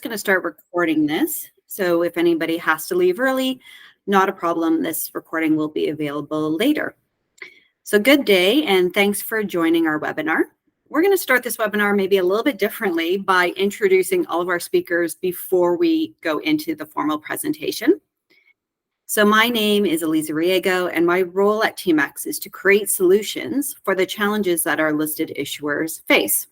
going to start recording this. So if anybody has to leave early, not a problem. This recording will be available later. So good day, and thanks for joining our webinar. We're going to start this webinar maybe a little bit differently by introducing all of our speakers before we go into the formal presentation. So my name is Eliza Riego, and my role at TMX is to create solutions for the challenges that our listed issuers face.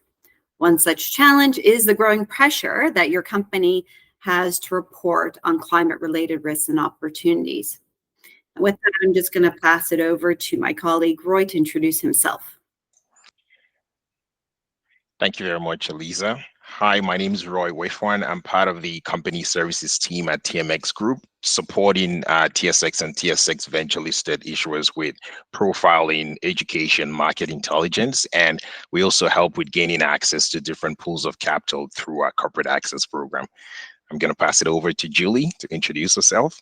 One such challenge is the growing pressure that your company has to report on climate-related risks and opportunities. And with that, I'm just going to pass it over to my colleague, Roy, to introduce himself. Thank you very much, Eliza. Hi, my name is Roy Wefuan. I'm part of the company services team at TMX Group, supporting TSX and TSX venture listed issuers with profiling, education, market intelligence, and we also help with gaining access to different pools of capital through our corporate access program. I'm going to pass it over to Julie to introduce herself.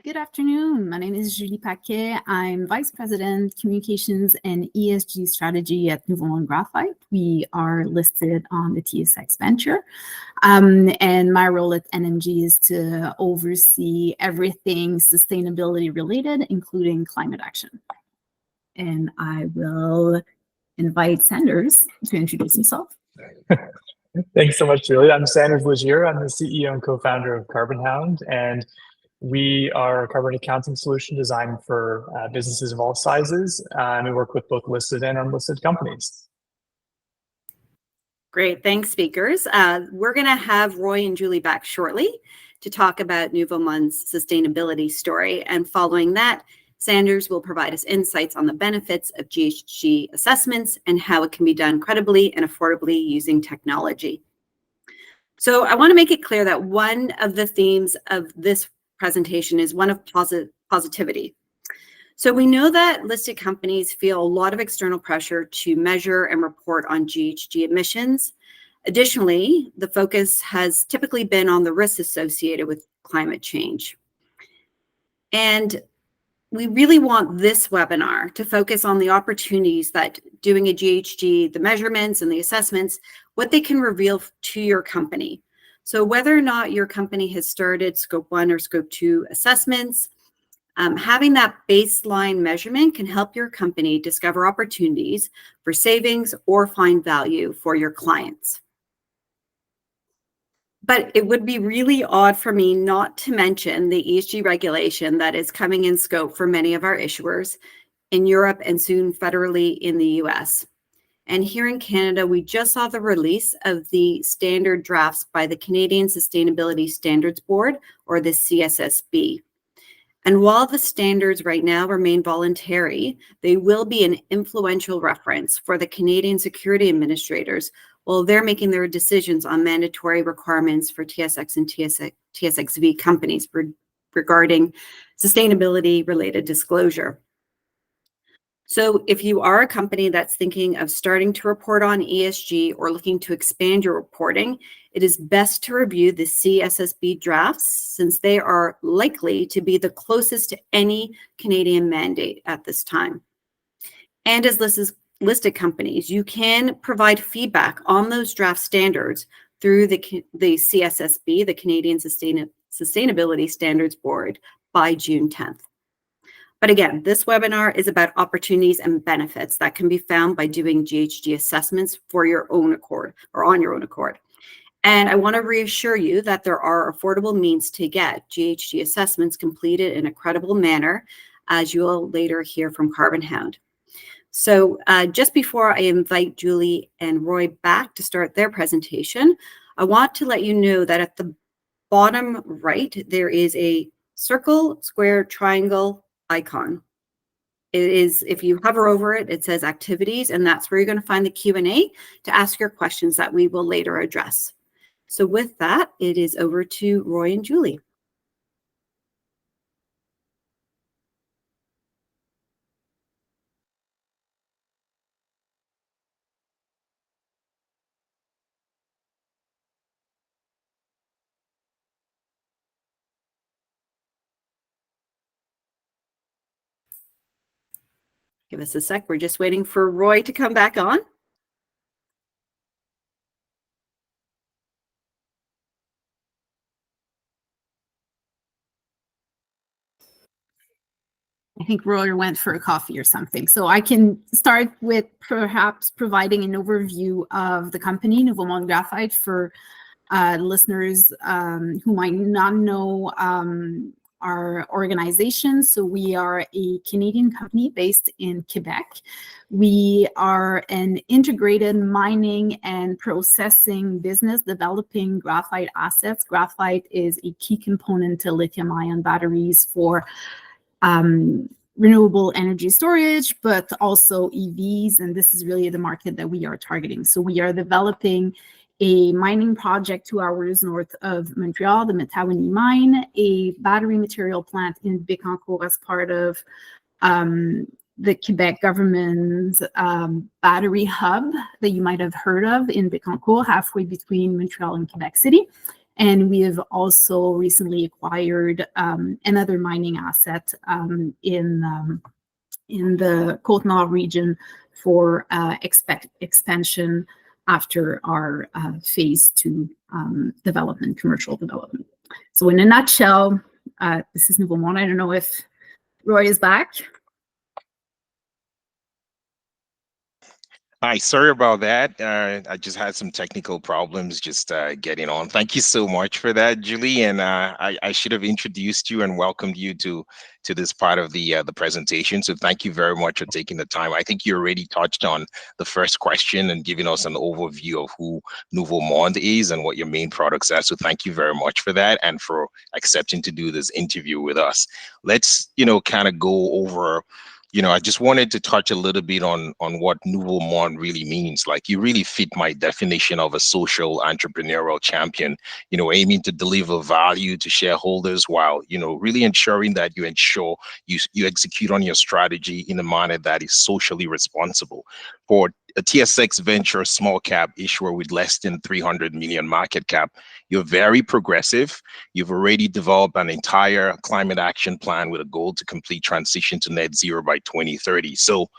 Good afternoon. My name is Julie Paquet. I'm Vice President, Communications and ESG Strategy at Nouveau Monde Graphite. We are listed on the TSX Venture. And my role at NMG is to oversee everything sustainability related, including climate action. And I will invite Sanders to introduce himself. Thanks so much, Julie. I'm Sanders Lazier. I'm the CEO and co-founder of Carbonhound, and we are a carbon accounting solution designed for businesses of all sizes, and we work with both listed and unlisted companies. Great, thanks, speakers. We're going to have Roy and Julie back shortly to talk about Nouveau Monde's sustainability story, and following that, Sanders will provide us insights on the benefits of GHG assessments and how it can be done credibly and affordably using technology. So I want to make it clear that one of the themes of this presentation is one of positivity. So we know that listed companies feel a lot of external pressure to measure and report on GHG emissions. Additionally, the focus has typically been on the risks associated with climate change. And we really want this webinar to focus on the opportunities that doing a GHG, the measurements and the assessments, what they can reveal to your company. So whether or not your company has started Scope 1 or Scope 2 assessments, having that baseline measurement can help your company discover opportunities for savings or find value for your clients. But it would be really odd for me not to mention the ESG regulation that is coming in scope for many of our issuers in Europe and soon federally in the US. And here in Canada, we just saw the release of the standard drafts by the Canadian Sustainability Standards Board, or the CSSB. And while the standards right now remain voluntary, they will be an influential reference for the Canadian security administrators while they're making their decisions on mandatory requirements for TSX and TSXV companies regarding sustainability-related disclosure. So if you are a company that's thinking of starting to report on ESG or looking to expand your reporting, it is best to review the CSSB drafts since they are likely to be the closest to any Canadian mandate at this time. And as listed companies, you can provide feedback on those draft standards through the CSSB, the Canadian Sustainability Standards Board, by June 10th. But again, this webinar is about opportunities and benefits that can be found by doing GHG assessments for your own accord or on your own accord. And I want to reassure you that there are affordable means to get GHG assessments completed in a credible manner, as you will later hear from Carbonhound. So just before I invite Julie and Roy back to start their presentation, I want to let you know that at the bottom right, there is a circle, square, triangle icon. It is, if you hover over it, it says activities, and that's where you're going to find the Q&A to ask your questions that we will later address. So with that, it is over to Roy and Julie. Give us a sec. We're just waiting for Roy to come back on. I think Roy went for a coffee or something. So I can start with perhaps providing an overview of the company, Nouveau Monde Graphite, for listeners who might not know our organization. So we are a Canadian company based in Quebec. We are an integrated mining and processing business developing graphite assets. Graphite is a key component to lithium-ion batteries for renewable energy storage, but also EVs, and this is really the market that we are targeting. So we are developing a mining project 2 hours north of Montreal, the Metaweni mine, a battery material plant in Bécancour as part of the Quebec government's battery hub that you might have heard of in Bécancour, halfway between Montreal and Quebec City. And we have also recently acquired another mining asset in the Côte-Nord region for expansion after our phase 2 development, commercial development. So in a nutshell, this is Nouveau Monde. I don't know if Roy is back. Hi, sorry about that. I just had some technical problems just getting on. Thank you so much for that, Julie. And I should have introduced you and welcomed you to this part of the presentation. So thank you very much for taking the time. I think you already touched on the first question and giving us an overview of who Nouveau Monde is and what your main products are. So thank you very much for that and for accepting to do this interview with us. Let's, kind of go over. I just wanted to touch a little bit on what Nouveau Monde really means. Like, you really fit my definition of a social entrepreneurial champion, aiming to deliver value to shareholders while, really ensuring that you execute on your strategy in a manner that is socially responsible. For a TSX Venture small cap issuer with less than 300 million market cap, you're very progressive. You've already developed an entire climate action plan with a goal to complete transition to net zero by 2030. So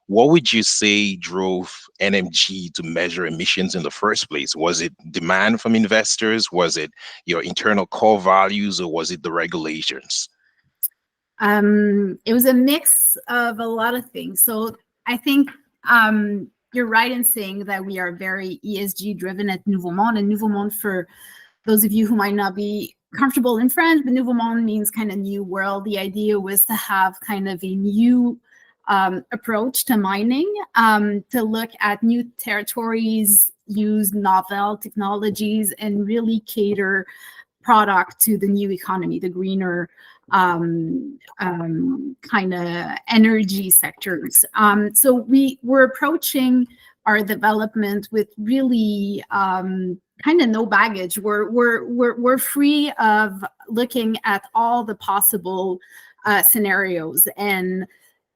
what would you say drove NMG to measure emissions in the first place? Was it demand from investors? Was it your internal core values, or was it the regulations? It was a mix of a lot of things. So I think you're right in saying that we are very ESG driven at Nouveau Monde. And Nouveau Monde, for those of you who might not be comfortable in French, but Nouveau Monde means kind of new world. The idea was to have kind of a new approach to mining, to look at new territories, use novel technologies, and really cater product to the new economy, the greener kind of energy sectors. So we were approaching our development with really kind of no baggage. We're free of looking at all the possible scenarios. And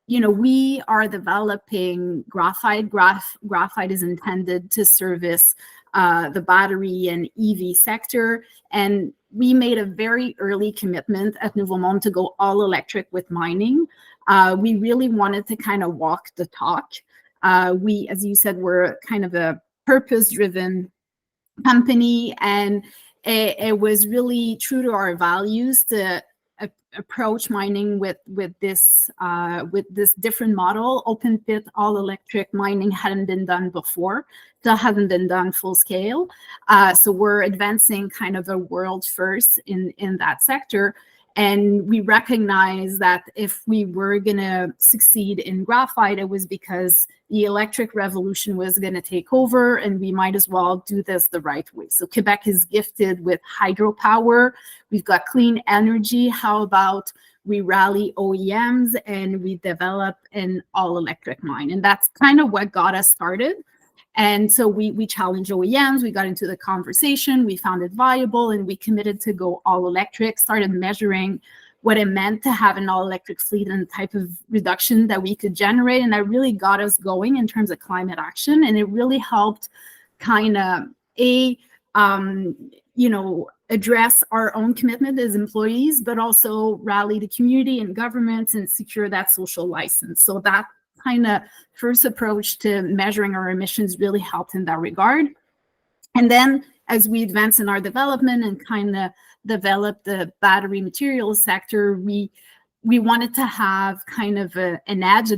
we are developing graphite. Graphite is intended to service the battery and EV sector. And we made a very early commitment at Nouveau Monde to go all electric with mining. We really wanted to kind of walk the talk. We, as you said, we're kind of a purpose-driven company, and it was really true to our values to approach mining with this different model. Open pit, all electric mining hadn't been done before. Still hasn't been done full scale. So we're advancing kind of a world first in that sector. And we recognize that if we were going to succeed in graphite, it was because the electric revolution was going to take over, and we might as well do this the right way. So Quebec is gifted with hydropower. We've got clean energy. How about we rally OEMs and we develop an all-electric mine? And that's kind of what got us started. And so we challenged OEMs, we got into the conversation, we found it viable, and we committed to go all electric, started measuring what it meant to have an all electric fleet and the type of reduction that we could generate. And that really got us going in terms of climate action. And it really helped kind of, address our own commitment as employees, but also rally the community and governments and secure that social license. So that kind of first approach to measuring our emissions really helped in that regard. And then as we advance in our development and kind of develop the battery materials sector, we we wanted to have kind of an edge, a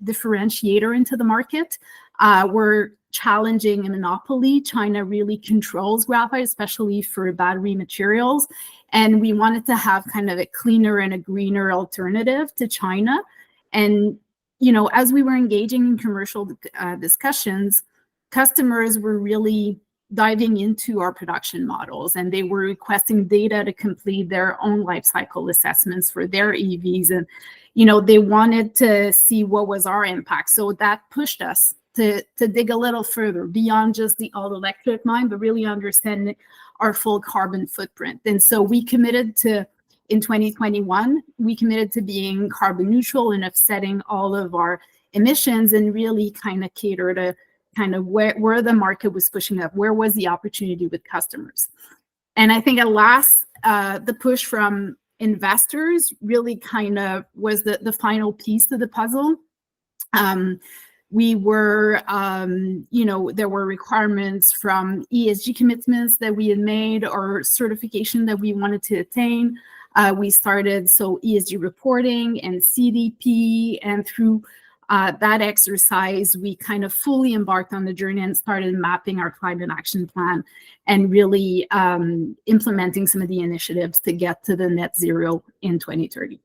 differentiator into the market. We're challenging a monopoly. China really controls graphite, especially for battery materials. And we wanted to have kind of a cleaner and a greener alternative to China. And, you know, as we were engaging in commercial discussions, customers were really diving into our production models, and they were requesting data to complete their own life cycle assessments for their EVs. And, you know, they wanted to see what was our impact. So that pushed us to dig a little further beyond just the all-electric line, but really understand our full carbon footprint. And so we committed to, in 2021, we committed to being carbon neutral and offsetting all of our emissions, and really kind of cater to kind of where the market was pushing up, where was the opportunity with customers. And I think at last, the push from investors really kind of was the final piece to the puzzle. We were, you know, there were requirements from ESG commitments that we had made or certification that we wanted to attain. We started ESG reporting and CDP, and through that exercise, we kind of fully embarked on the journey and started mapping our climate action plan and really implementing some of the initiatives to get to the net zero in 2030.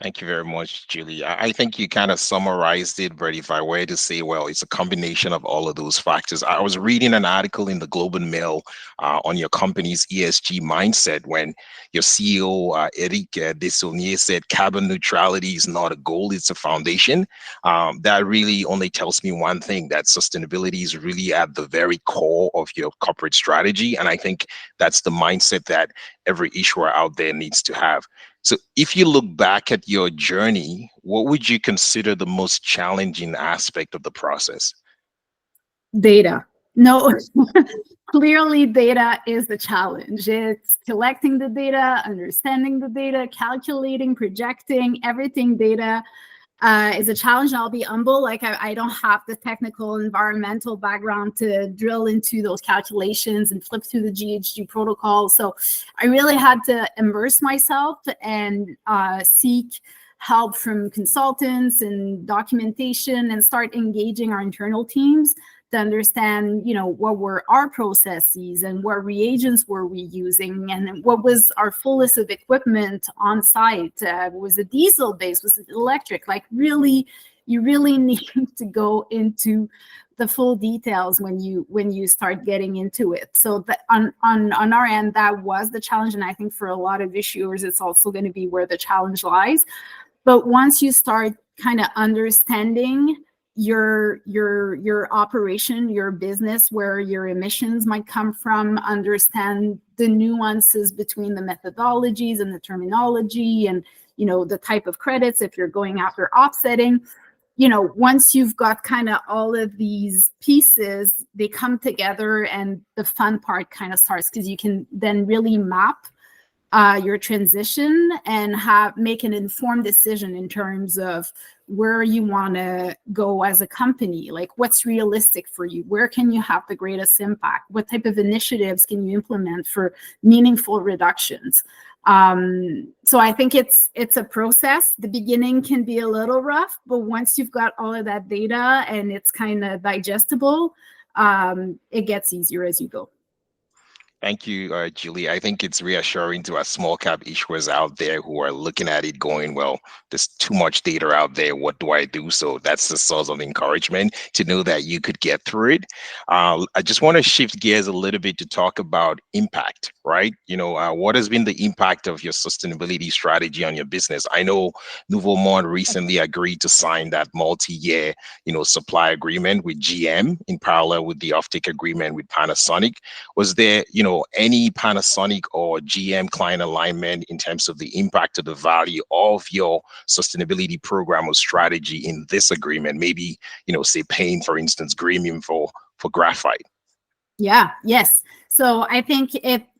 Thank you very much, Julie. I think you kind of summarized it, but if I were to say, well, it's a combination of all of those factors. I was reading an article in the Globe and Mail on your company's ESG mindset when your CEO, Eric Desaulniers, said carbon neutrality is not a goal, it's a foundation. That really only tells me one thing, that sustainability is really at the very core of your corporate strategy. And I think that's the mindset that every issuer out there needs to have. So if you look back at your journey, what would you consider the most challenging aspect of the process? Data. No, clearly data is the challenge. It's collecting the data, understanding the data, calculating, projecting, everything data is a challenge. And I'll be humble, like I don't have the technical environmental background to drill into those calculations and flip through the GHG protocol. So I really had to immerse myself and seek help from consultants and documentation and start engaging our internal teams to understand, you know, what were our processes and what reagents were we using and what was our full list of equipment on site. Was it diesel based? Was it electric? Like really, you really need to go into the full details when you start getting into it. So that on our end, that was the challenge. And I think for a lot of issuers, it's also going to be where the challenge lies. But once you start kind of understanding your operation, your business, where your emissions might come from, understand the nuances between the methodologies and the terminology and, you know, the type of credits, if you're going after offsetting, you know, once you've got kind of all of these pieces, they come together and the fun part kind of starts, because you can then really map your transition and make an informed decision in terms of where you want to go as a company. Like, what's realistic for you? Where can you have the greatest impact? What type of initiatives can you implement for meaningful reductions? So I think it's a process. The beginning can be a little rough, but once you've got all of that data and it's kind of digestible, it gets easier as you go. Thank you, Julie. I think it's reassuring to our small cap issuers out there who are looking at it going, well, there's too much data out there. What do I do? So that's the source of encouragement to know that you could get through it. I just want to shift gears a little bit to talk about impact, right? You know, what has been the impact of your sustainability strategy on your business? I know Nouveau Monde recently agreed to sign that multi-year, you know, supply agreement with GM in parallel with the offtake agreement with Panasonic. Was there, you know, any Panasonic or GM client alignment in terms of the impact of the value of your sustainability program or strategy in this agreement? Maybe, you know, say paying, for instance, premium for graphite. Yeah, yes. So I think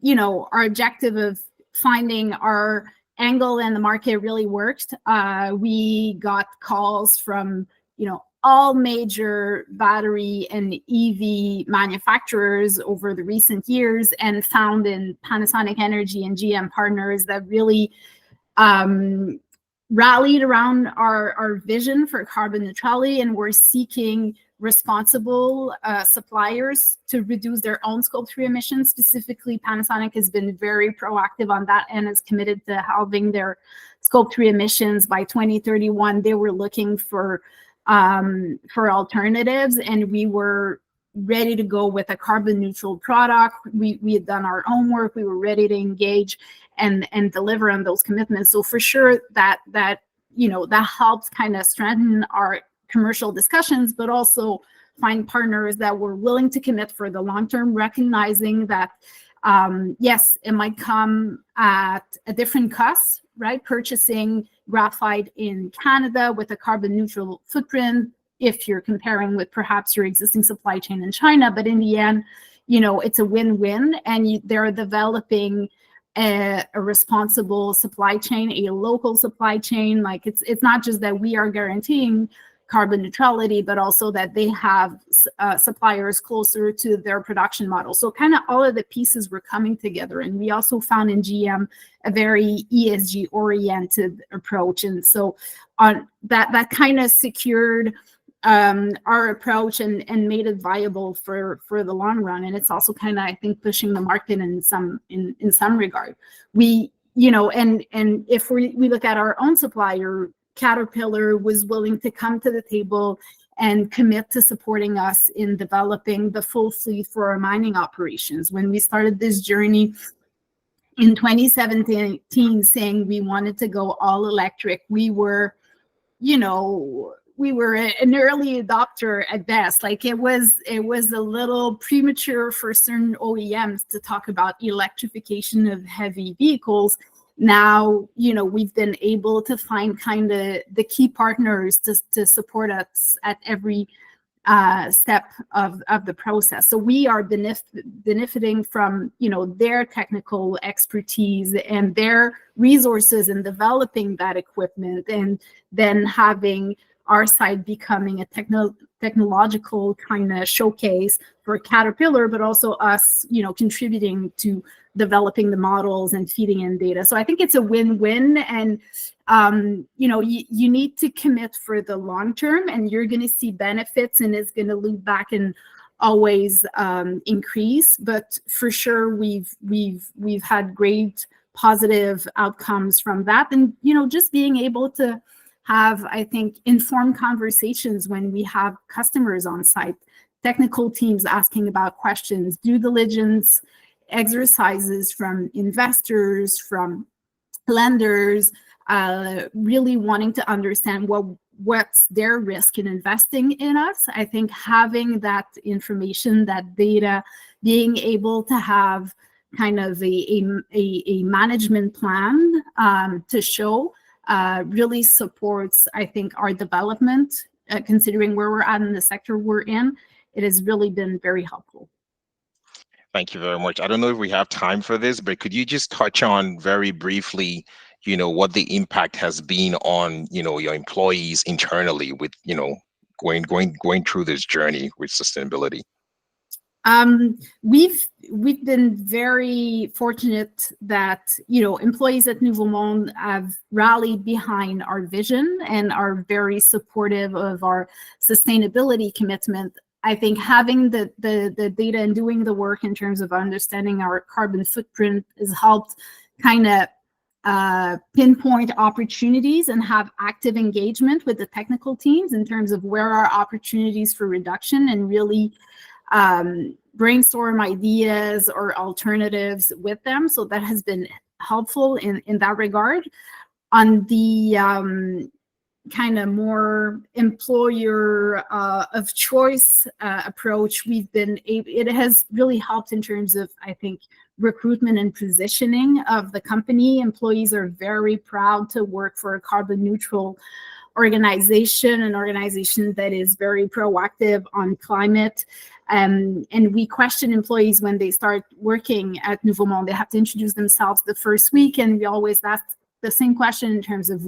you know, our objective of finding our angle in the market really worked. We got calls from, you know, all major battery and EV manufacturers over the recent years, and found in Panasonic Energy and GM partners that really rallied around our vision for carbon neutrality, and we're seeking responsible suppliers to reduce their own Scope 3 emissions. Specifically, Panasonic has been very proactive on that and is committed to halving their Scope 3 emissions by 2031. They were looking for alternatives, and we were ready to go with a carbon neutral product. We had done our own work. We were ready to engage and deliver on those commitments. So for sure that helps kind of strengthen our commercial discussions, but also find partners that were willing to commit for the long term, recognizing that yes, it might come at a different cost, right? Purchasing graphite in Canada with a carbon neutral footprint, if you're comparing with perhaps your existing supply chain in China, but in the end, it's a win-win, and they're developing a responsible supply chain, a local supply chain. Like it's not just that we are guaranteeing carbon neutrality, but also that they have suppliers closer to their production model. So kind of all of the pieces were coming together. And we also found in GM a very ESG oriented approach. And so on that kind of secured our approach and made it viable for the long run. And it's also kind of, I think, pushing the market in some regard. We, and if we look at our own supplier, Caterpillar was willing to come to the table and commit to supporting us in developing the full fleet for our mining operations. When we started this journey in 2017, saying we wanted to go all electric, we were an early adopter at best. Like it was a little premature for certain OEMs to talk about electrification of heavy vehicles. Now, we've been able to find kind of the key partners to support us at every step of the process. So we are benefiting from, their technical expertise and their resources in developing that equipment, and then having our side becoming a technological kind of showcase for Caterpillar, but also us, contributing to developing the models and feeding in data. So I think it's a win-win, and you need to commit for the long term, and you're going to see benefits, and it's going to loop back and always increase. But for sure, we've had great positive outcomes from that, and just being able to have, I think, informed conversations when we have customers on site, technical teams asking about questions, due diligence exercises from investors, from lenders, really wanting to understand what's their risk in investing in us. I think having that information, that data, being able to have kind of a management plan to show really supports, I think, our development, considering where we're at in the sector we're in. It has really been very helpful. Thank you very much. I don't know if we have time for this, but could you just touch on very briefly, what the impact has been on, your employees internally with, going through this journey with sustainability? We've been very fortunate that employees at Nouveau Monde have rallied behind our vision and are very supportive of our sustainability commitment. I think having the data and doing the work in terms of understanding our carbon footprint has helped kind of pinpoint opportunities and have active engagement with the technical teams in terms of where are opportunities for reduction, and really brainstorm ideas or alternatives with them. So that has been helpful in that regard. On the kind of more employer of choice approach, it has really helped in terms of, I think, recruitment and positioning of the company. Employees are very proud to work for a carbon neutral organization, an organization that is very proactive on climate. And we question employees when they start working at Nouveau Monde. They have to introduce themselves the first week, and we always ask the same question in terms of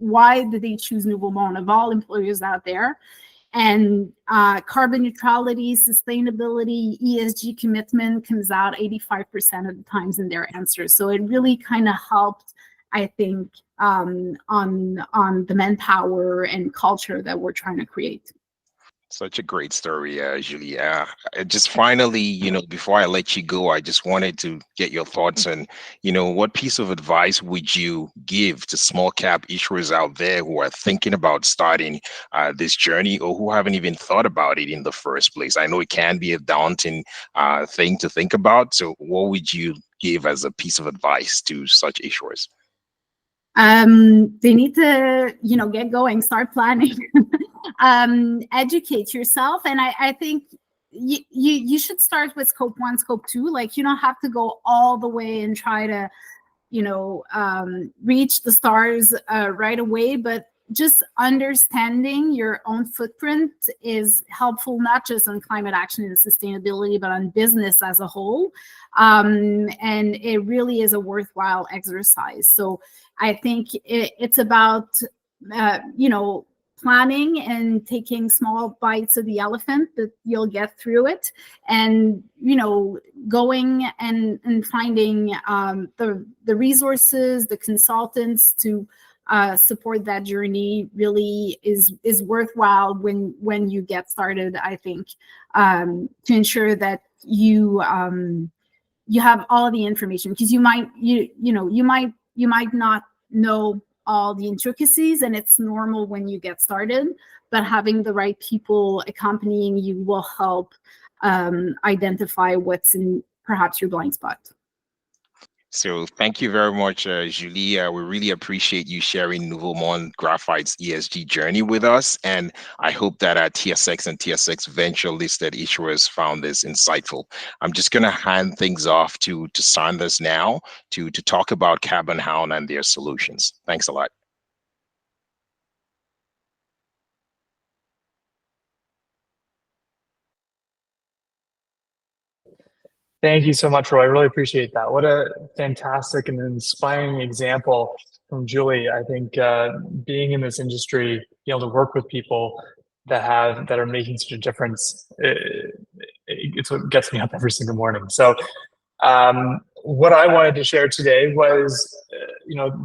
why did they choose Nouveau Monde of all employers out there? And carbon neutrality, sustainability, ESG commitment comes out 85% of the times in their answers. So it really kind of helped I think, on the manpower and culture that we're trying to create. Such a great story, Julie. Just finally, before I let you go, I just wanted to get your thoughts on, what piece of advice would you give to small cap issuers out there who are thinking about starting this journey, or who haven't even thought about it in the first place? I know it can be a daunting thing to think about. So what would you give as a piece of advice to such issuers? They need to, get going, start planning, educate yourself. And I think you should start with scope 1, scope 2. Like, you don't have to go all the way and try to, reach the stars right away, but just understanding your own footprint is helpful, not just on climate action and sustainability, but on business as a whole. And it really is a worthwhile exercise. So I think it's about, planning and taking small bites of the elephant, that you'll get through it, and going and finding the resources, the consultants to support that journey really is worthwhile when you get started, I think, to ensure that you have all the information, because you might not know all the intricacies, and it's normal when you get started, but having the right people accompanying you will help identify what's in perhaps your blind spot. So thank you very much, Julie. We really appreciate you sharing Nouveau Monde Graphite's ESG journey with us. And I hope that our TSX and TSX venture listed issuers found this insightful. I'm just going to hand things off to Sanders now to talk about Carbonhound and their solutions. Thanks a lot. Thank you so much, Roy. I really appreciate that. What a fantastic and inspiring example from Julie. I think being in this industry, being able to work with people that are making such a difference, it's what gets me up every single morning. So what I wanted to share today was,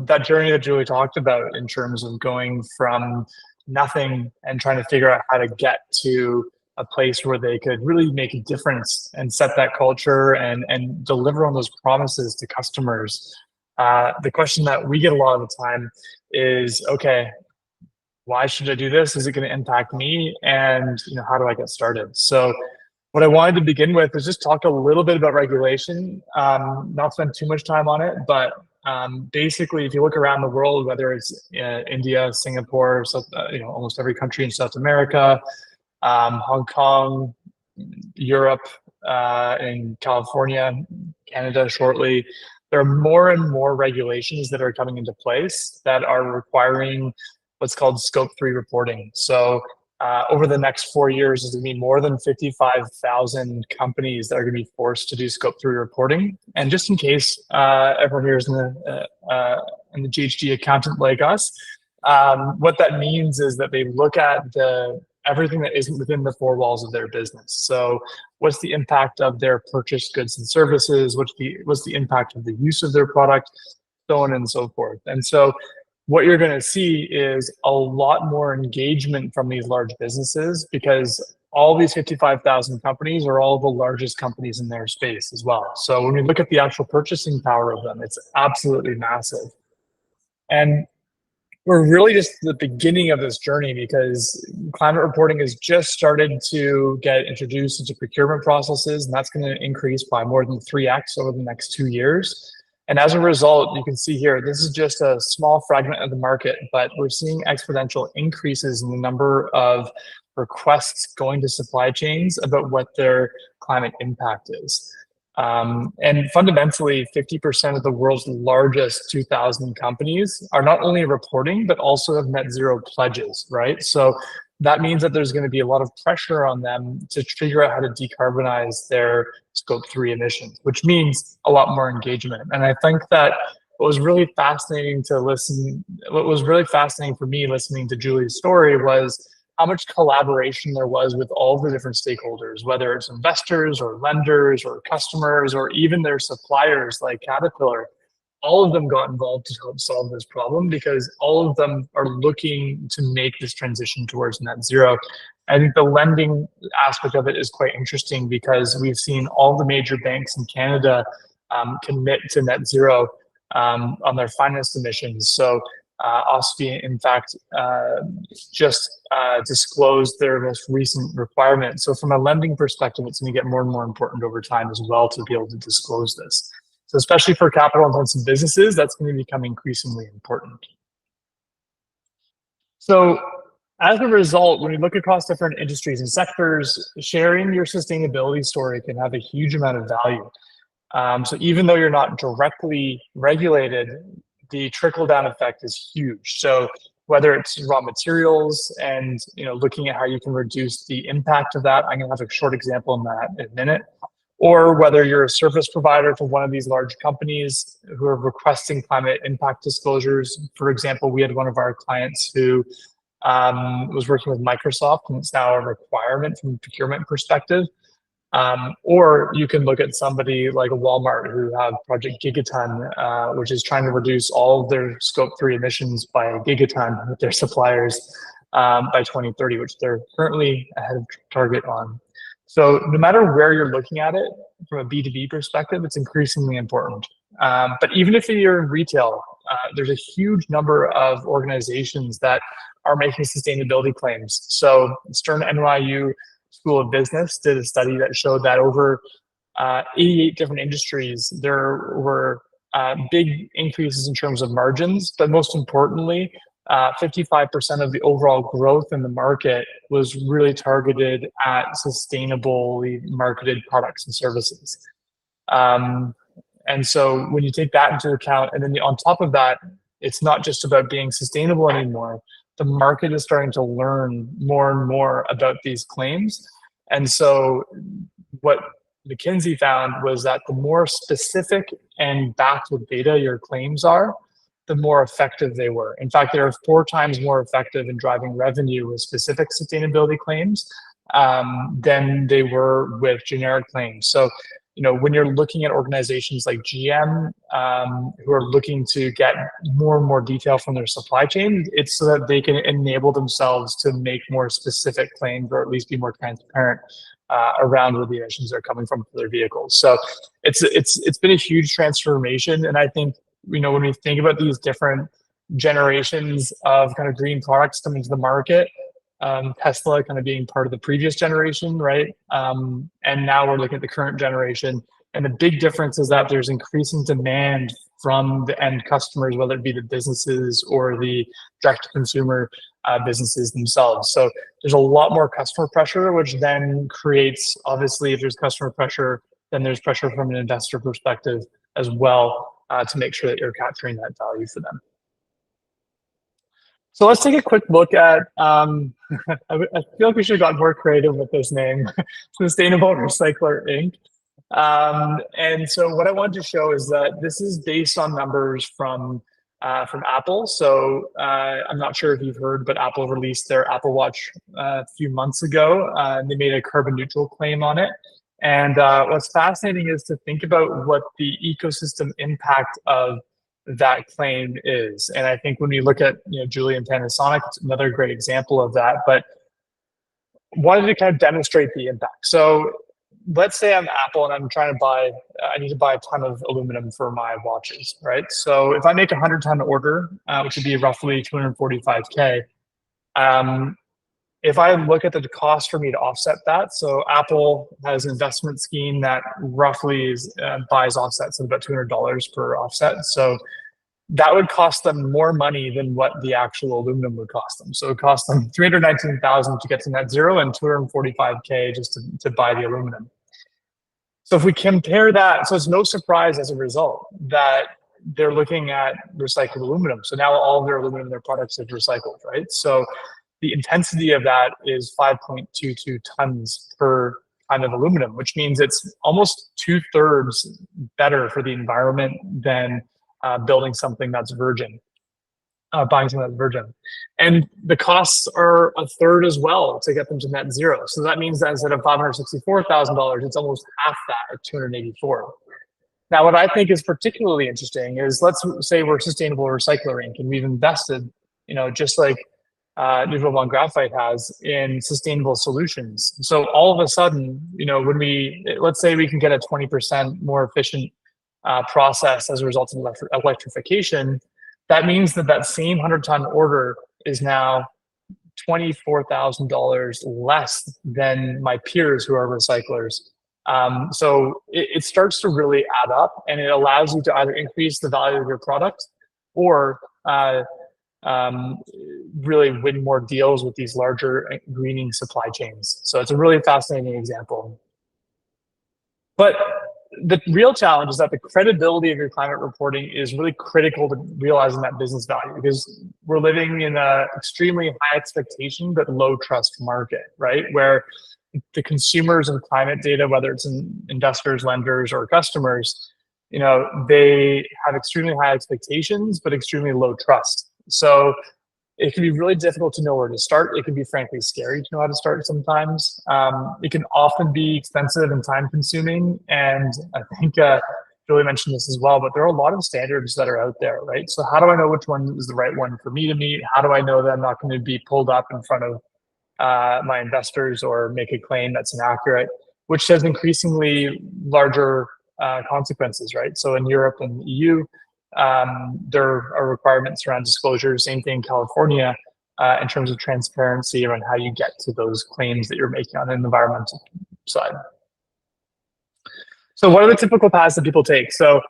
that journey that Julie talked about in terms of going from nothing and trying to figure out how to get to a place where they could really make a difference and set that culture and deliver on those promises to customers. The question that we get a lot of the time is, okay, why should I do this? Is it going to impact me? And how do I get started? So what I wanted to begin with is just talk a little bit about regulation, not spend too much time on it, but basically, if you look around the world, whether it's India, Singapore, almost every country in South America, Hong Kong, Europe, in California, Canada shortly, there are more and more regulations that are coming into place that are requiring what's called Scope 3 reporting. So over the next 4 years, there's going to be more than 55,000 companies that are going to be forced to do Scope 3 reporting. And just in case everyone here is in the GHG accountant like us, what that means is that they look at everything that isn't within the four walls of their business. So what's the impact of their purchased goods and services? What's the impact of the use of their product? So on and so forth. And so what you're going to see is a lot more engagement from these large businesses, because all these 55,000 companies are all the largest companies in their space as well. So when we look at the actual purchasing power of them, it's absolutely massive. And we're really just at the beginning of this journey, because climate reporting has just started to get introduced into procurement processes, and that's going to increase by more than 3x over the next 2 years. And as a result, you can see here, this is just a small fragment of the market, but we're seeing exponential increases in the number of requests going to supply chains about what their climate impact is. And fundamentally, 50% of the world's largest 2,000 companies are not only reporting, but also have net zero pledges, right? So that means that there's going to be a lot of pressure on them to figure out how to decarbonize their Scope 3 emissions, which means a lot more engagement. And I think that what was really fascinating for me listening to Julie's story was how much collaboration there was with all the different stakeholders, whether it's investors or lenders or customers or even their suppliers like Caterpillar. all of them got involved to help solve this problem because all of them are looking to make this transition towards net zero. I think the lending aspect of it is quite interesting because we've seen all the major banks in Canada commit to net zero on their finance emissions. So OSFI, in fact, just disclosed their most recent requirement. So from a lending perspective, it's going to get more and more important over time as well to be able to disclose this. So especially for capital-intensive businesses, that's going to become increasingly important. So as a result, when you look across different industries and sectors, sharing your sustainability story can have a huge amount of value. So even though you're not directly regulated, the trickle-down effect is huge. So whether it's raw materials and looking at how you can reduce the impact of that, I'm going to have a short example on that in a minute. Or whether you're a service provider for one of these large companies who are requesting climate impact disclosures. For example, we had one of our clients who was working with Microsoft, and it's now a requirement from a procurement perspective. Or you can look at somebody like a Walmart who have Project Gigaton, which is trying to reduce all of their Scope 3 emissions by a gigaton with their suppliers by 2030, which they're currently ahead of target on. So no matter where you're looking at it, from a B2B perspective, it's increasingly important. But even if you're in retail, there's a huge number of organizations that are making sustainability claims. So Stern NYU School of Business did a study that showed that over 88 different industries, there were big increases in terms of margins, but most importantly, 55% of the overall growth in the market was really targeted at sustainably marketed products and services. And so when you take that into account, and then on top of that, it's not just about being sustainable anymore. The market is starting to learn more and more about these claims. And so what McKinsey found was that the more specific and backed with data your claims are, the more effective they were. In fact, they are 4 times more effective in driving revenue with specific sustainability claims than they were with generic claims. So, when you're looking at organizations like GM who are looking to get more and more detail from their supply chain, it's so that they can enable themselves to make more specific claims or at least be more transparent around where the emissions are coming from for their vehicles. So it's been a huge transformation, and I think when we think about these different generations of kind of green products coming to the market, Tesla kind of being part of the previous generation, right? And now we're looking at the current generation. And the big difference is that there's increasing demand from the end customers, whether it be the businesses or the direct-to-consumer businesses themselves. So there's a lot more customer pressure, which then creates, obviously, if there's customer pressure, then there's pressure from an investor perspective as well to make sure that you're capturing that value for them. So let's take a quick look at, I feel like we should have gotten more creative with this name, Sustainable Recycler Inc. And so what I wanted to show is that this is based on numbers from Apple. So I'm not sure if you've heard, but Apple released their Apple Watch a few months ago, and they made a carbon neutral claim on it. And what's fascinating is to think about what the ecosystem impact of that claim is. And I think when we look at Julie and Panasonic, it's another great example of that. But wanted to kind of demonstrate the impact. So let's say I'm Apple and I'm trying to I need to buy a ton of aluminum for my watches, right? So if I make a 100-ton order, which would be roughly 245K, if I look at the cost for me to offset that, so Apple has an investment scheme that roughly buys offsets at about $200 per offset. So that would cost them more money than what the actual aluminum would cost them. So it cost them $319,000 to get to net zero and $245K just to buy the aluminum. So if we compare that, so it's no surprise as a result that they're looking at recycled aluminum. So now all of their aluminum in their products is recycled, right? So the intensity of that is 5.22 tons per ton of aluminum, which means it's almost 2/3 better for the environment than building something that's virgin, buying something that's virgin. And the costs are 1/3 as well to get them to net zero. So that means that instead of $564,000, it's almost half that at $284,000. Now, what I think is particularly interesting is, let's say we're Sustainable Recycler Inc. and we've invested, just like Nouveau Monde Graphite has, in sustainable solutions. So all of a sudden, let's say we can get a 20% more efficient process as a result of electrification, that means that same 100-ton order is now $24,000 less than my peers who are recyclers. So it starts to really add up, and it allows you to either increase the value of your product or really win more deals with these larger greening supply chains. So it's a really fascinating example. But the real challenge is that the credibility of your climate reporting is really critical to realizing that business value, because we're living in an extremely high expectation but low trust market, right? Where the consumers of climate data, whether it's investors, lenders, or customers, they have extremely high expectations but extremely low trust. So it can be really difficult to know where to start. It can be frankly scary to know how to start sometimes. It can often be expensive and time consuming. And I think Julie mentioned this as well, but there are a lot of standards that are out there, right? So how do I know which one is the right one for me to meet? How do I know that I'm not going to be pulled up in front of my investors or make a claim that's inaccurate, which has increasingly larger consequences, right? So in Europe and the EU, there are requirements around disclosure, same thing in California, in terms of transparency around how you get to those claims that you're making on an environmental side. So what are the typical paths that people take? So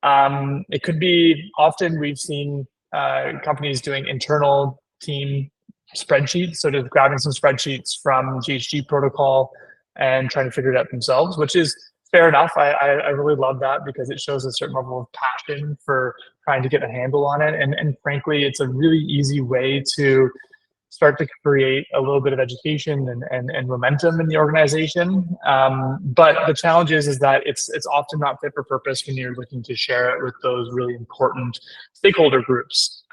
it could be, often we've seen companies doing internal team spreadsheets, so just grabbing some spreadsheets from GHG protocol and trying to figure it out themselves, which is fair enough. I really love that, because it shows a certain level of passion for trying to get a handle on it. And frankly, it's a really easy way to start to create a little bit of education and momentum in the organization. But the challenge is that it's often not fit for purpose when you're looking to share it with those really important stakeholder groups.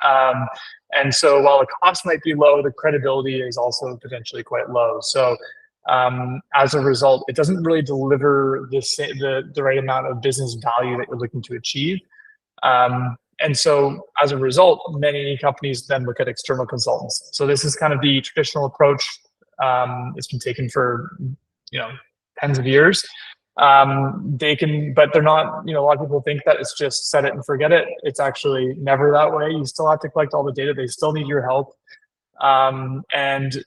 And so while the cost might be low, the credibility is also potentially quite low. So as a result, it doesn't really deliver the right amount of business value that you're looking to achieve. And so as a result, many companies then look at external consultants. So this is kind of the traditional approach. It's been taken for, tens of years. But they're not, a lot of people think that it's just set it and forget it. It's actually never that way. You still have to collect all the data. They still need your help. And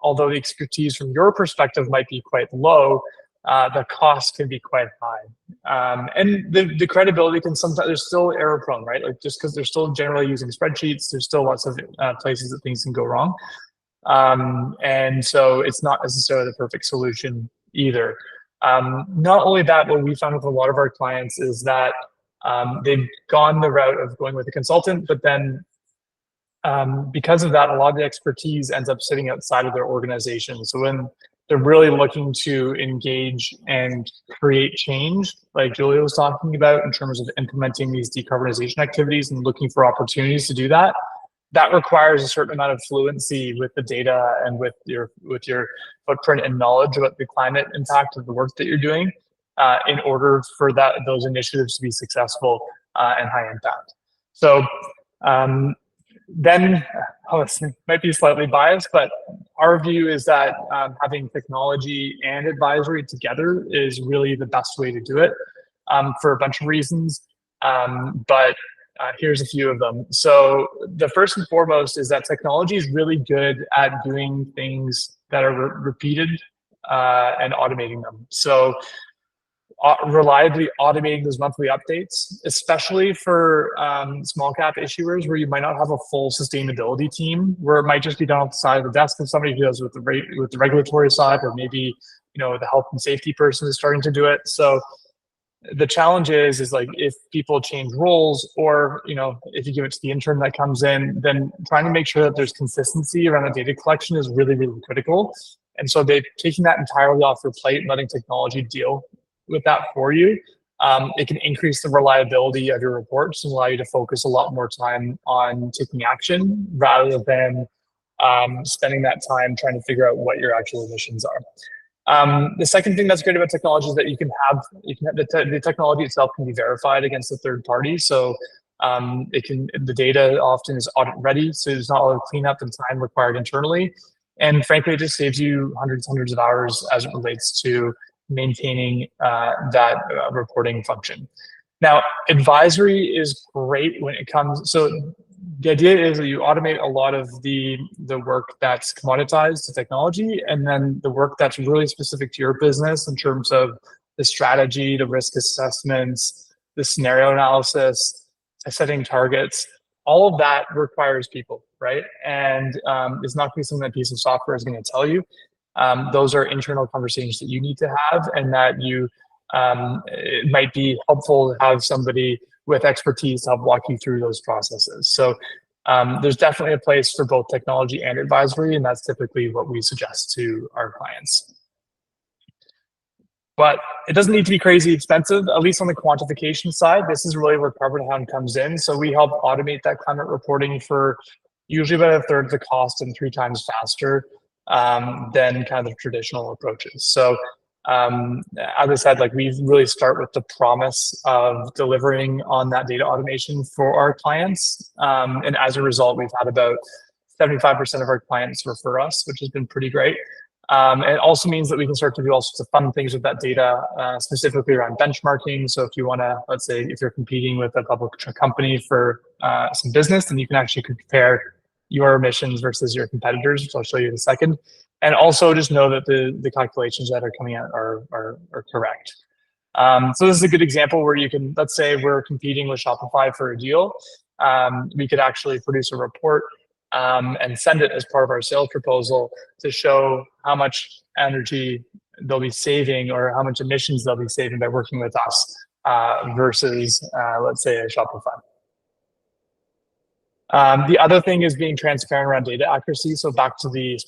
although the expertise from your perspective might be quite low, the cost can be quite high. And the credibility can sometimes, there's still error prone, right? Like, just because they're still generally using spreadsheets, there's still lots of places that things can go wrong. And so it's not necessarily the perfect solution either. Not only that, what we found with a lot of our clients is that they've gone the route of going with a consultant, but then because of that, a lot of the expertise ends up sitting outside of their organization. So when they're really looking to engage and create change, like Julia was talking about, in terms of implementing these decarbonization activities and looking for opportunities to do that, that requires a certain amount of fluency with the data and with your footprint and knowledge about the climate impact of the work that you're doing, in order for those initiatives to be successful and high impact. So then, this might be slightly biased, but our view is that having technology and advisory together is really the best way to do it, for a bunch of reasons. But here's a few of them. So the first and foremost is that technology is really good at doing things that are repeated and automating them. So reliably automating those monthly updates, especially for small cap issuers where you might not have a full sustainability team, where it might just be done off the side of the desk of somebody who does with the regulatory side, or maybe the health and safety person is starting to do it. So the challenge is like, if people change roles, or if you give it to the intern that comes in, then trying to make sure that there's consistency around the data collection is really, really critical. And so they're taking that entirely off your plate and letting technology deal with that for you. It can increase the reliability of your reports and allow you to focus a lot more time on taking action, rather than spending that time trying to figure out what your actual emissions are. The second thing that's great about technology is that the technology itself can be verified against a third party. So the data often is audit ready, so there's not a lot of cleanup and time required internally. And frankly, it just saves you hundreds of hours as it relates to maintaining that reporting function. Now, advisory is great when it comes. So the idea is that you automate a lot of the work that's commoditized to technology, and then the work that's really specific to your business in terms of the strategy, the risk assessments, the scenario analysis, setting targets. All of that requires people, right? And it's not going to be something that piece of software is going to tell you. Those are internal conversations that you need to have, and that it might be helpful to have somebody with expertise to help walk you through those processes. So there's definitely a place for both technology and advisory, and that's typically what we suggest to our clients. But it doesn't need to be crazy expensive, at least on the quantification side. This is really where Carbonhound comes in. So we help automate that climate reporting for usually about a third of the cost and 3 times faster than kind of the traditional approaches. So as I said, like, we really start with the promise of delivering on that data automation for our clients. And as a result, we've had about 75% of our clients refer us, which has been pretty great. It also means that we can start to do all sorts of fun things with that data, specifically around benchmarking. So if you want to, let's say, if you're competing with a public company for some business, then you can actually compare your emissions versus your competitors, which I'll show you in a second. And also just know that the calculations that are coming out are correct. So this is a good example where you can, let's say we're competing with Shopify for a deal. We could actually produce a report and send it as part of our sales proposal to show how much energy they'll be saving or how much emissions they'll be saving by working with us versus, let's say, a Shopify. The other thing is being transparent around data accuracy. So back to the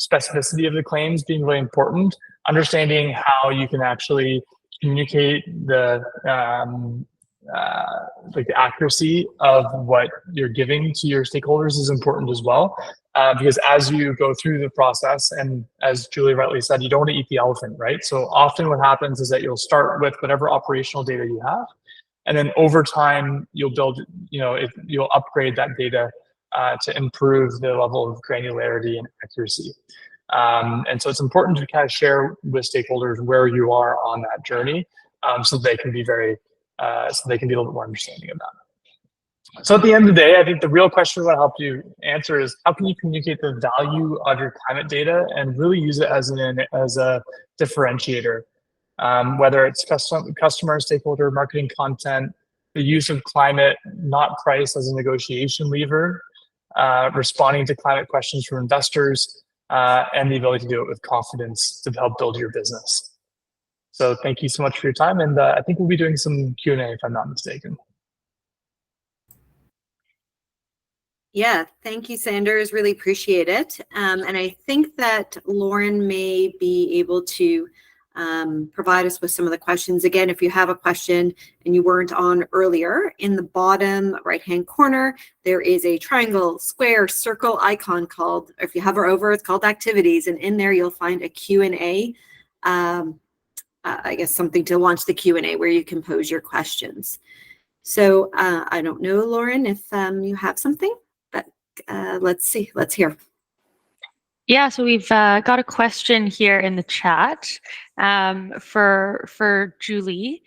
specificity of the claims being really important, understanding how you can actually communicate the accuracy of what you're giving to your stakeholders is important as well. Because as you go through the process, and as Julie rightly said, you don't want to eat the elephant, right? So often what happens is that you'll start with whatever operational data you have, and then over time you'll build, you'll upgrade that data to improve the level of granularity and accuracy. And so it's important to kind of share with stakeholders where you are on that journey, so they can be a little bit more understanding of that. So at the end of the day, I think the real question I want to help you answer is, how can you communicate the value of your climate data and really use it as a differentiator? Whether it's customer, stakeholder, marketing content, the use of climate, not price, as a negotiation lever, responding to climate questions from investors, and the ability to do it with confidence to help build your business. So thank you so much for your time, and I think we'll be doing some Q&A if I'm not mistaken. Yeah, thank you, Sanders. Really appreciate it. And I think that Lauren may be able to provide us with some of the questions. Again, if you have a question and you weren't on earlier, in the bottom right-hand corner, there is a triangle, square, circle icon called, if you hover over, it's called Activities. And in there, you'll find a Q&A, I guess something to launch the Q&A where you can pose your questions. So I don't know, Lauren, if you have something, but let's see, let's hear. Yeah, so we've got a question here in the chat for Julie.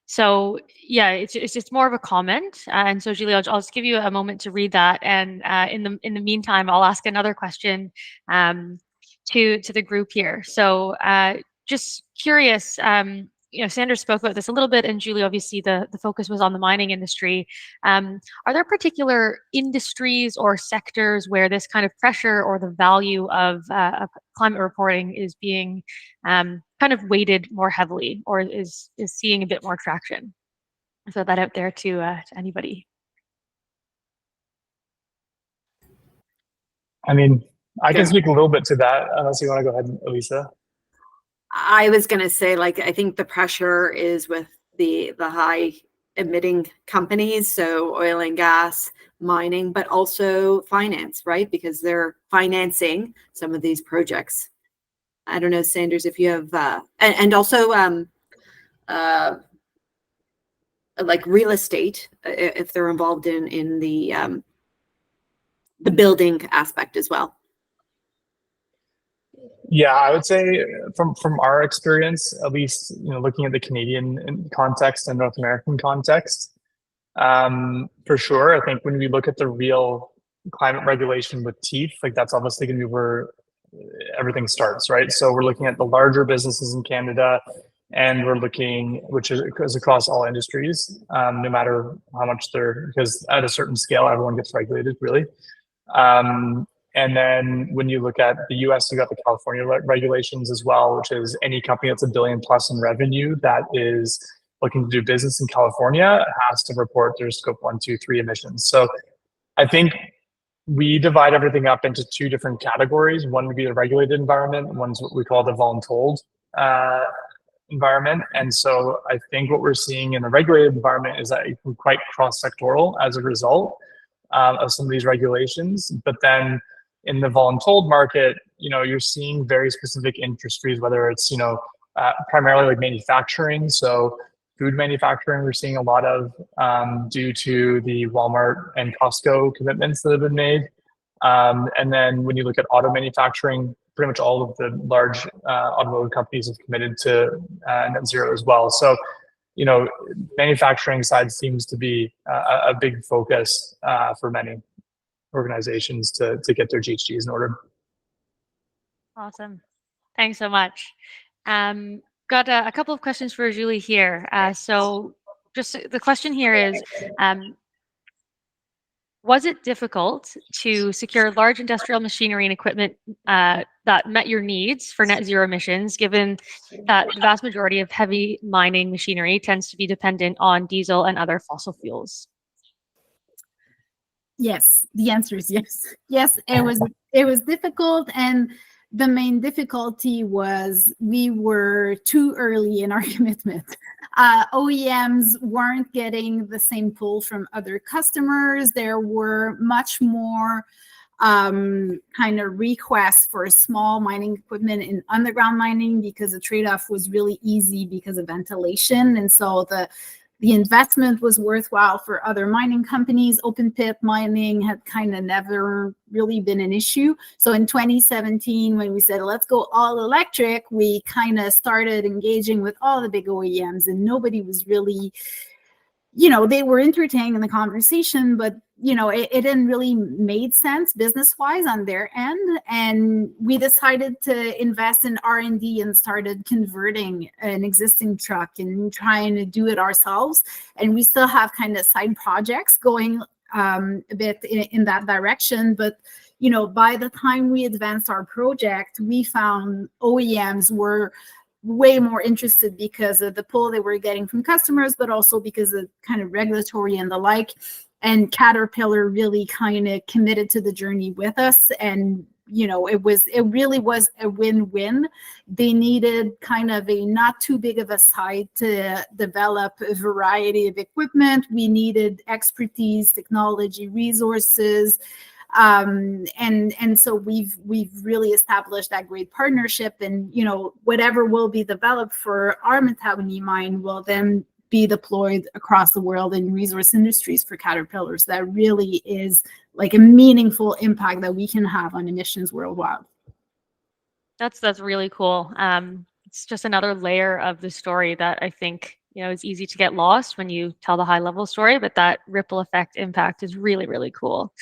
So yeah, it's just more of a comment, and so Julie, I'll just give you a moment to read that, and in the meantime, I'll ask another question to the group here. So just curious. Sanders spoke about this a little bit, and Julie, obviously the focus was on the mining industry. Are there particular industries or sectors where this kind of pressure or the value of climate reporting is being kind of weighted more heavily, or is seeing a bit more traction? I'll throw that out there to anybody. I mean, I can speak a little bit to that, unless you want to go ahead, Eliza. I was going to say, like, I think the pressure is with the high emitting companies, so oil and gas, mining, but also finance, right? Because they're financing some of these projects. I don't know, Sanders, if you have, and also like real estate, if they're involved in the building aspect as well. Yeah, I would say from our experience, at least, looking at the Canadian context and North American context, for sure. I think when we look at the real climate regulation with teeth, like that's obviously going to be where everything starts, right? So we're looking at the larger businesses in Canada, and we're looking, which is across all industries, no matter how much because at a certain scale, everyone gets regulated, really. And then when you look at the US, you got the California regulations as well, which is any company that's $1 billion plus in revenue that is looking to do business in California has to report their scope 1, 2, 3 emissions. So I think we divide everything up into two different categories. One would be the regulated environment, and one's what we call the voluntold environment. And so I think what we're seeing in the regulated environment is that we're quite cross-sectoral as a result of some of these regulations. But then in the voluntold market, you're seeing very specific industries, whether it's, primarily like manufacturing. So food manufacturing, we're seeing a lot of due to the Walmart and Costco commitments that have been made. And then when you look at auto manufacturing, pretty much all of the large automotive companies have committed to net zero as well. So, manufacturing side seems to be a big focus for many organizations to get their GHGs in order. Awesome. Thanks so much. Got a couple of questions for Julie here. So just the question here is, was it difficult to secure large industrial machinery and equipment that met your needs for net zero emissions, given that the vast majority of heavy mining machinery tends to be dependent on diesel and other fossil fuels? Yes, the answer is yes. Yes, it was difficult, and the main difficulty was we were too early in our commitment. OEMs weren't getting the same pull from other customers. There were much more kind of requests for small mining equipment in underground mining because the trade-off was really easy because of ventilation. And so the investment was worthwhile for other mining companies. Open pit mining had kind of never really been an issue. So in 2017, when we said, let's go all electric, we kind of started engaging with all the big OEMs, and nobody was really, they were entertaining the conversation, but it didn't really made sense business-wise on their end. And we decided to invest in R&D and started converting an existing truck and trying to do it ourselves. And we still have kind of side projects going a bit in that direction. But, by the time we advanced our project, we found OEMs were way more interested because of the pull they were getting from customers, but also because of kind of regulatory and the like. And Caterpillar really kind of committed to the journey with us. And, it really was a win-win. They needed kind of a not too big of a site to develop a variety of equipment. We needed expertise, technology, resources. And so we've really established that great partnership, and whatever will be developed for our Matawi mine will then be deployed across the world in resource industries for Caterpillars. That really is like a meaningful impact that we can have on emissions worldwide. That's really cool. It's just another layer of the story that I think is easy to get lost when you tell the high level story, but that ripple effect impact is really, really cool.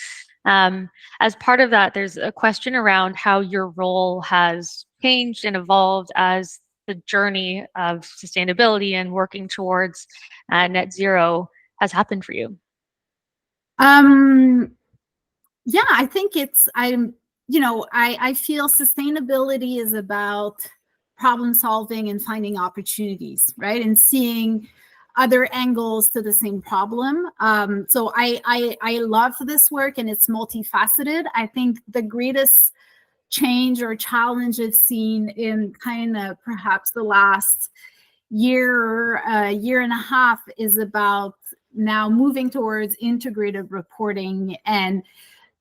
As part of that, there's a question around how your role has changed and evolved as the journey of sustainability and working towards net zero has happened for you. Yeah, I think I feel sustainability is about problem solving and finding opportunities, right? And seeing other angles to the same problem. So I love this work, and it's multifaceted. I think the greatest change or challenge I've seen in kind of perhaps the last year and a half is about now moving towards integrated reporting and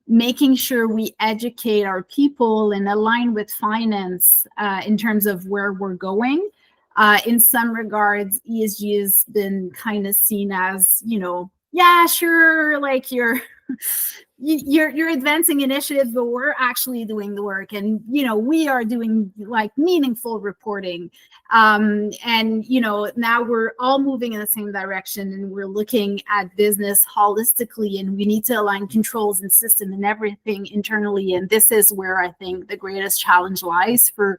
making sure we educate our people and align with finance in terms of where we're going. In some regards, ESG has been kind of seen as, yeah, sure, like you're advancing initiatives, but we're actually doing the work, and we are doing like meaningful reporting, and now we're all moving in the same direction, and we're looking at business holistically, and we need to align controls and system and everything internally. And this is where I think the greatest challenge lies for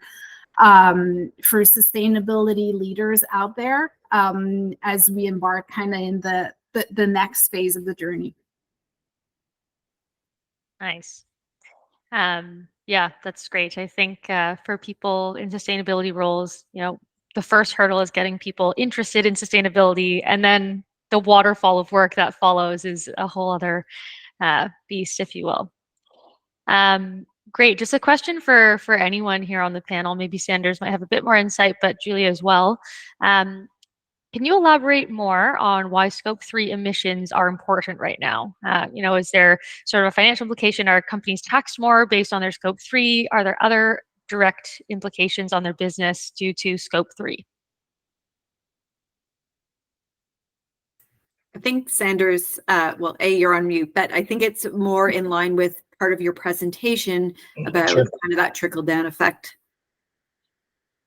sustainability leaders out there, as we embark kind of in the next phase of the journey. Nice. Yeah, that's great. I think for people in sustainability roles, the first hurdle is getting people interested in sustainability, and then the waterfall of work that follows is a whole other beast, if you will. Great. Just a question for anyone here on the panel. Maybe Sanders might have a bit more insight, but Julia as well. Can you elaborate more on why Scope 3 emissions are important right now? Is there sort of a financial implication? Are companies taxed more based on their Scope 3? Are there other direct implications on their business due to Scope 3? I think Sanders, you're on mute, but I think it's more in line with part of your presentation about Sure. kind of that trickle-down effect.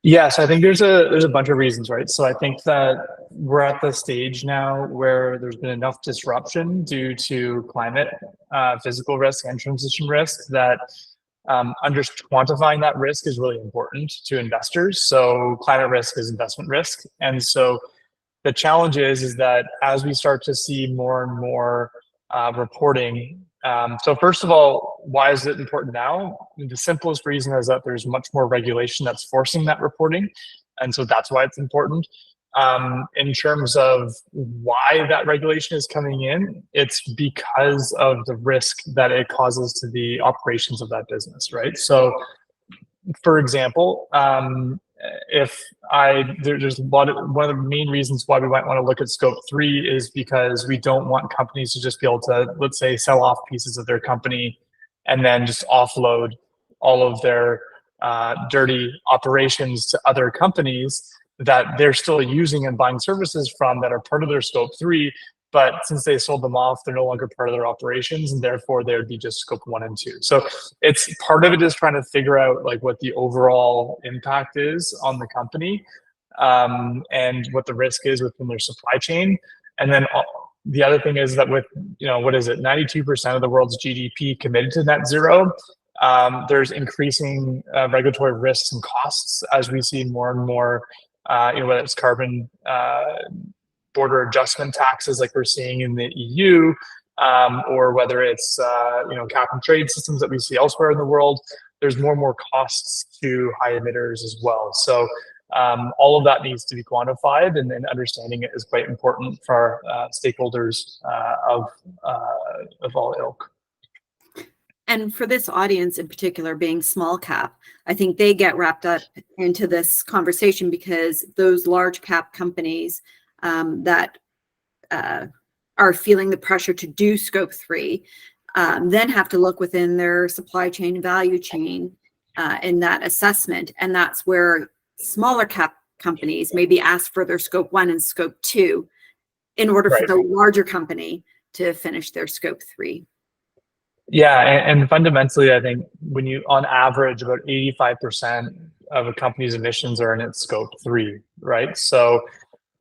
Yes, I think there's a bunch of reasons, right? So I think that we're at the stage now where there's been enough disruption due to climate, physical risk, and transition risk that quantifying that risk is really important to investors. So climate risk is investment risk, and so the challenge is that as we start to see more and more reporting. So first of all, why is it important now? The simplest reason is that there's much more regulation that's forcing that reporting. And so that's why it's important. In terms of why that regulation is coming in, it's because of the risk that it causes to the operations of that business, right? So for example, there's one of the main reasons why we might want to look at Scope 3 is because we don't want companies to just be able to, let's say, sell off pieces of their company and then just offload all of their dirty operations to other companies that they're still using and buying services from that are part of their Scope 3. But since they sold them off, they're no longer part of their operations, and therefore they would be just Scope 1 and 2. So it's part of it is trying to figure out like what the overall impact is on the company, and what the risk is within their supply chain. And then the other thing is that with 92% of the world's GDP committed to net zero, there's increasing regulatory risks and costs as we see more and more, whether it's carbon border adjustment taxes like we're seeing in the EU, or whether it's cap and trade systems that we see elsewhere in the world. There's more and more costs to high emitters as well. So all of that needs to be quantified, and understanding it is quite important for stakeholders of all ilk. And for this audience in particular, being small cap, I think they get wrapped up into this conversation because those large cap companies that are feeling the pressure to do Scope 3 then have to look within their supply chain value chain in that assessment. And that's where smaller cap companies may be asked for their Scope 1 and Scope 2 in order for the larger company to finish their Scope 3. Yeah, and fundamentally, I think when on average, about 85% of a company's emissions are in its Scope 3, right? So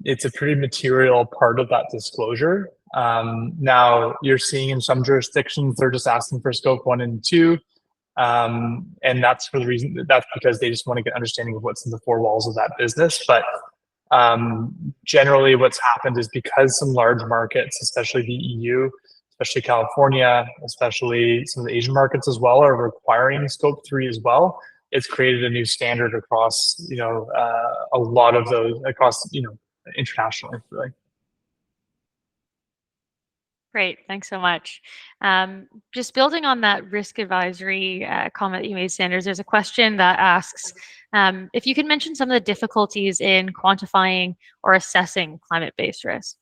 it's a pretty material part of that disclosure. Now, you're seeing in some jurisdictions, they're just asking for Scope 1 and 2. And that's because they just want to get understanding of what's in the four walls of that business. But generally what's happened is because some large markets, especially the EU, especially California, especially some of the Asian markets as well, are requiring Scope 3 as well. It's created a new standard across, a lot of those across, internationally, really. Great, thanks so much. Just building on that risk advisory comment that you made, Sanders, there's a question that asks if you can mention some of the difficulties in quantifying or assessing climate-based risk.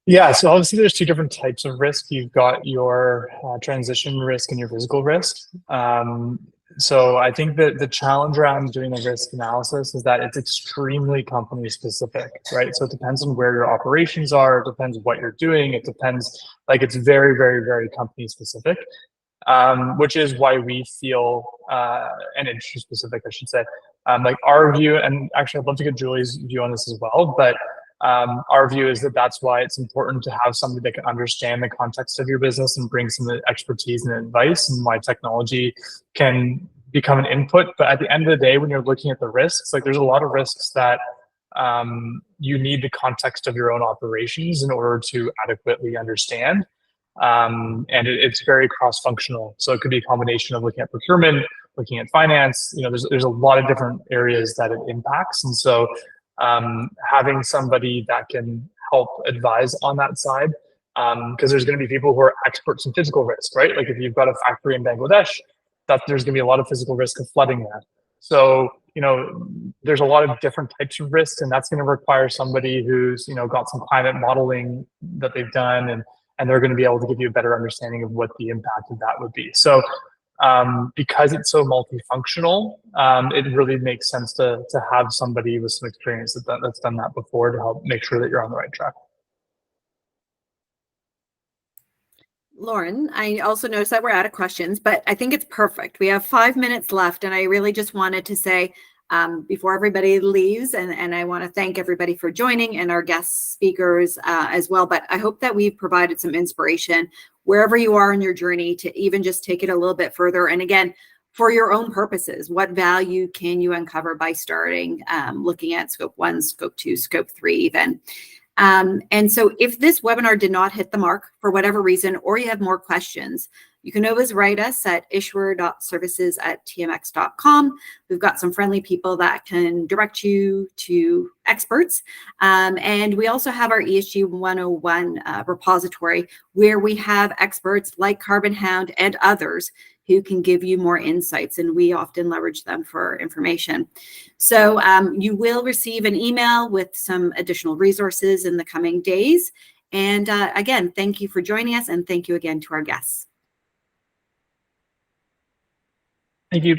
Yeah, so obviously there's two different types of risk. You've got your transition risk and your physical risk. So I think that the challenge around doing a risk analysis is that it's extremely company specific, right? So it depends on where your operations are, it depends what you're doing, it depends, like it's very, very, very company specific, which is why we feel, and industry specific, I should say, like our view, and actually I'd love to get Julie's view on this as well, but our view is that that's why it's important to have somebody that can understand the context of your business and bring some expertise and advice, and why technology can become an input. But at the end of the day, when you're looking at the risks, like there's a lot of risks that you need the context of your own operations in order to adequately understand. And it's very cross-functional. So it could be a combination of looking at procurement, looking at finance. You know, there's a lot of different areas that it impacts, and so having somebody that can help advise on that side, because there's going to be people who are experts in physical risk, right? Like if you've got a factory in Bangladesh, that there's going to be a lot of physical risk of flooding there. So, you know, there's a lot of different types of risks, and that's going to require somebody who's, you know, got some climate modeling that they've done, and they're going to be able to give you a better understanding of what the impact of that would be. So because it's so multifunctional, it really makes sense to have somebody with some experience that's done that before to help make sure that you're on the right track. Lauren, I also noticed that we're out of questions, but I think it's perfect. We have 5 minutes left, and I really just wanted to say, before everybody leaves, and I want to thank everybody for joining and our guest speakers as well, but I hope that we've provided some inspiration wherever you are in your journey to even just take it a little bit further. And again, for your own purposes, what value can you uncover by starting looking at scope 1, scope 2, scope 3 even. And so if this webinar did not hit the mark for whatever reason, or you have more questions, you can always write us at issuer.services@tmx.com. We've got some friendly people that can direct you to experts. And we also have our ESG 101 repository, where we have experts like Carbonhound and others who can give you more insights, and we often leverage them for information. So you will receive an email with some additional resources in the coming days. And again, thank you for joining us, and thank you again to our guests. Thank you.